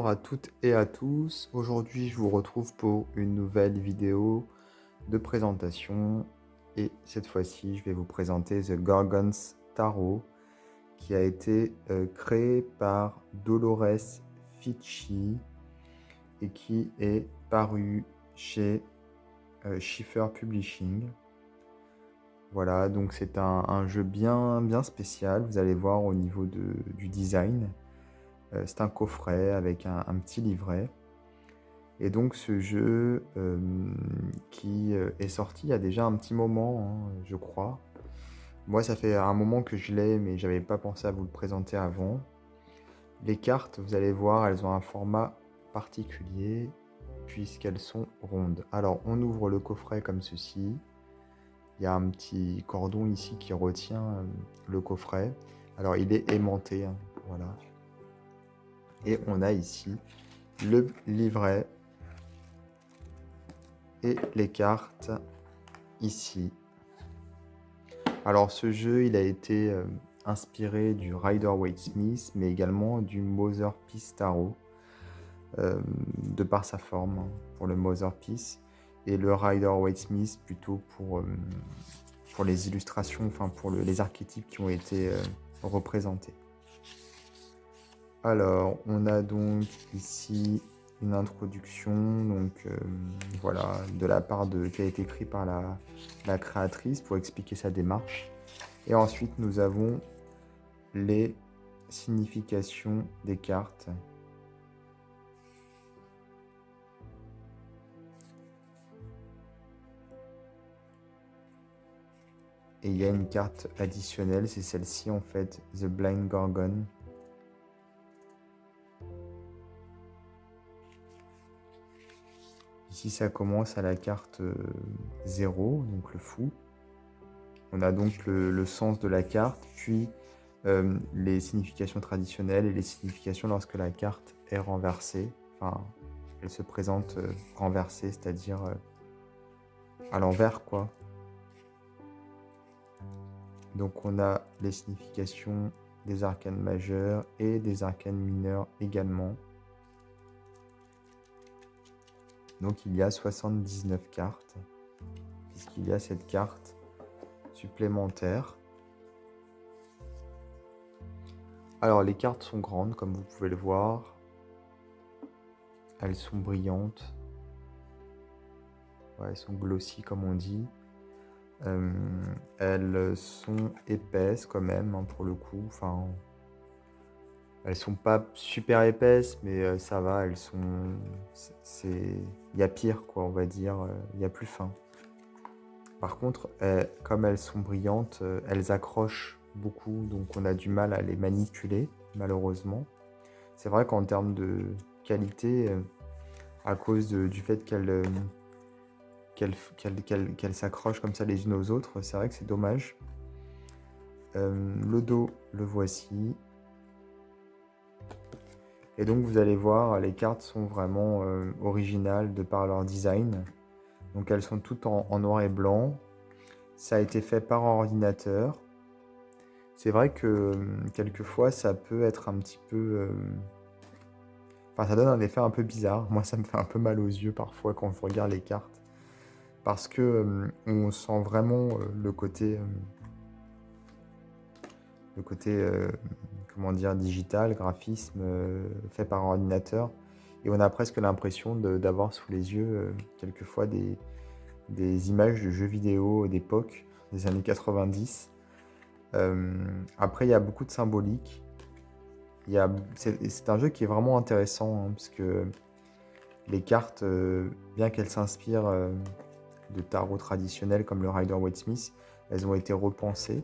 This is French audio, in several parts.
à toutes et à tous. Aujourd'hui, je vous retrouve pour une nouvelle vidéo de présentation. Et cette fois-ci, je vais vous présenter The Gorgon's Tarot, qui a été créé par Dolores Ficci et qui est paru chez Schiffer Publishing. Voilà, donc c'est un jeu bien spécial. Vous allez voir au niveau du design. C'est un coffret avec un petit livret. Et donc ce jeu qui est sorti il y a déjà un petit moment, hein, je crois. Moi, ça fait un moment que je l'ai, mais j'avais pas pensé à vous le présenter avant. Les cartes, vous allez voir, elles ont un format particulier puisqu'elles sont rondes. Alors, on ouvre le coffret comme ceci. Il y a un petit cordon ici qui retient le coffret. Alors, il est aimanté, hein, voilà. Et on a ici le livret et les cartes ici. Alors ce jeu, il a été inspiré du Rider-Waite-Smith, mais également du Motherpiece Tarot, de par sa forme, hein, pour le Motherpiece, et le Rider-Waite-Smith plutôt pour les illustrations, enfin pour les archétypes qui ont été représentés. Alors, on a donc ici une introduction, donc voilà, de la part qui a été écrit par la créatrice pour expliquer sa démarche. Et ensuite, nous avons les significations des cartes. Et il y a une carte additionnelle, c'est celle-ci en fait, The Blind Gorgon. Ici, ça commence à la carte 0, donc le fou. On a donc le sens de la carte, puis les significations traditionnelles et les significations lorsque la carte est renversée. Enfin, elle se présente renversée, c'est-à-dire à l'envers, quoi. Donc on a les significations des arcanes majeurs et des arcanes mineurs également. Donc il y a 79 cartes, puisqu'il y a cette carte supplémentaire. Alors les cartes sont grandes, comme vous pouvez le voir. Elles sont brillantes. Ouais, elles sont glossy, comme on dit. Elles sont épaisses quand même, hein, pour le coup. Enfin, elles sont pas super épaisses, mais ça va. Elles sont, il y a pire, quoi, on va dire. Il y a plus fin. Par contre, comme elles sont brillantes, elles accrochent beaucoup, donc on a du mal à les manipuler, malheureusement. C'est vrai qu'en termes de qualité, à cause du fait qu'elles s'accrochent comme ça les unes aux autres, c'est vrai que c'est dommage. Le dos, le voici. Et donc vous allez voir, les cartes sont vraiment originales de par leur design. Donc elles sont toutes en noir et blanc. Ça a été fait par ordinateur. C'est vrai que quelquefois ça peut être un petit peu... Enfin, ça donne un effet un peu bizarre. Moi, ça me fait un peu mal aux yeux parfois quand je regarde les cartes. Parce que on sent vraiment comment dire, digital, graphisme fait par ordinateur. Et on a presque l'impression d'avoir sous les yeux quelquefois des images de jeux vidéo d'époque, des années 90. Après, il y a beaucoup de symbolique. C'est un jeu qui est vraiment intéressant, hein, parce que les cartes, bien qu'elles s'inspirent de tarot traditionnels comme le Rider-Waite-Smith, elles ont été repensées.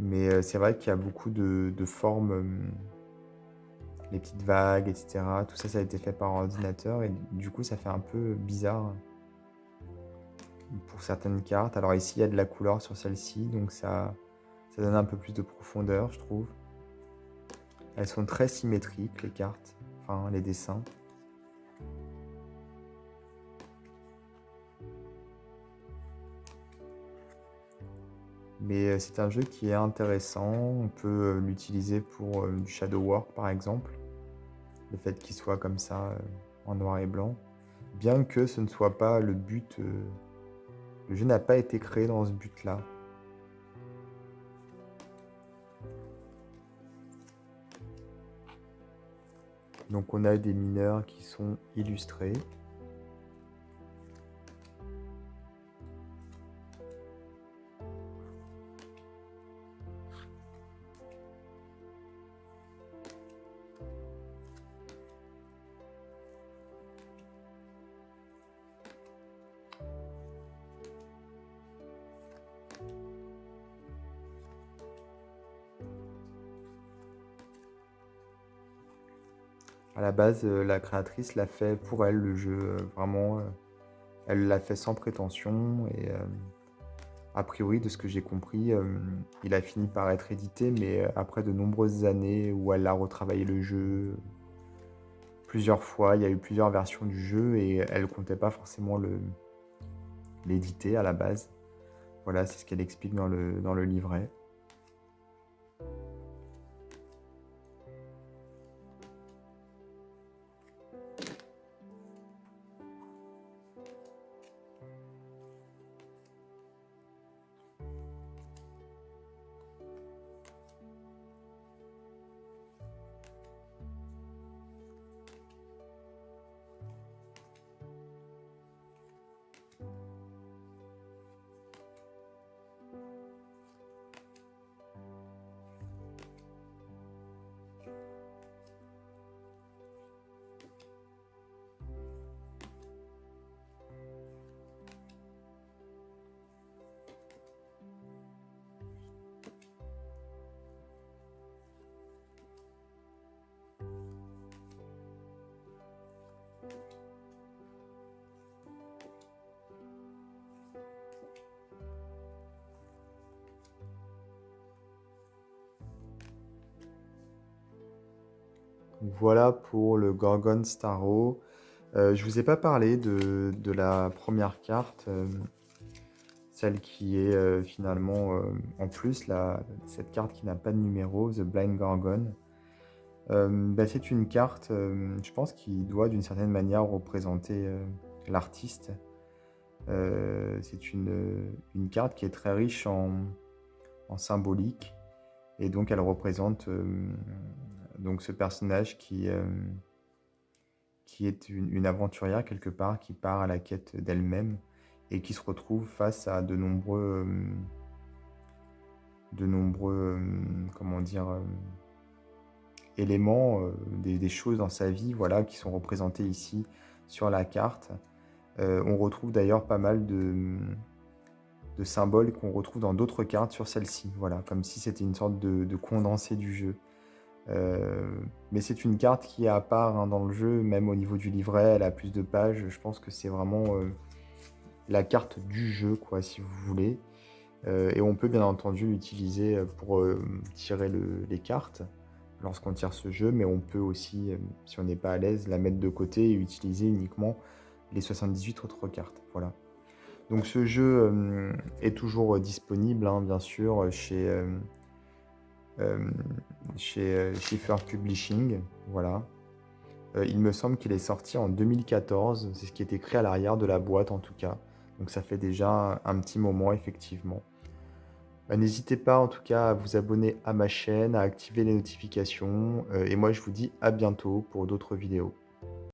Mais c'est vrai qu'il y a beaucoup de formes, les petites vagues, etc. Tout ça, ça a été fait par ordinateur et du coup, ça fait un peu bizarre pour certaines cartes. Alors ici, il y a de la couleur sur celle-ci, donc ça donne un peu plus de profondeur, je trouve. Elles sont très symétriques, les cartes, enfin les dessins. Mais c'est un jeu qui est intéressant. On peut l'utiliser pour du shadow work, par exemple. le fait qu'il soit comme ça en noir et blanc. Bien que ce ne soit pas le but, le jeu n'a pas été créé dans ce but-là. Donc on a des mineurs qui sont illustrés. À la base, la créatrice l'a fait pour elle, le jeu, vraiment, elle l'a fait sans prétention et a priori, de ce que j'ai compris, il a fini par être édité, mais après de nombreuses années où elle a retravaillé le jeu plusieurs fois, il y a eu plusieurs versions du jeu et elle comptait pas forcément l'éditer à la base. Voilà, c'est ce qu'elle explique dans le livret. Donc voilà pour le Gorgon Starro. Je vous ai pas parlé de la première carte, celle qui est finalement en plus, cette carte qui n'a pas de numéro, The Blind Gorgon. Bah, c'est une carte, je pense, qui doit d'une certaine manière représenter l'artiste. C'est une carte qui est très riche en symbolique et donc elle représente donc ce personnage qui est une aventurière quelque part, qui part à la quête d'elle-même et qui se retrouve face à comment dire, éléments, des choses dans sa vie, voilà, qui sont représentés ici sur la carte. On retrouve d'ailleurs pas mal de symboles qu'on retrouve dans d'autres cartes sur celle-ci, voilà, comme si c'était une sorte de condensé du jeu. Mais c'est une carte qui est à part hein, dans le jeu, même au niveau du livret, elle a plus de pages. Je pense que c'est vraiment la carte du jeu, quoi, si vous voulez. Et on peut bien entendu l'utiliser pour tirer les cartes lorsqu'on tire ce jeu, mais on peut aussi, si on n'est pas à l'aise, la mettre de côté et utiliser uniquement les 78 autres cartes. Voilà. Donc ce jeu est toujours disponible, hein, bien sûr, chez Schiffer Publishing. Voilà. Il me semble qu'il est sorti en 2014, c'est ce qui est écrit à l'arrière de la boîte en tout cas. Donc ça fait déjà un petit moment effectivement. N'hésitez pas en tout cas à vous abonner à ma chaîne, à activer les notifications et moi je vous dis à bientôt pour d'autres vidéos.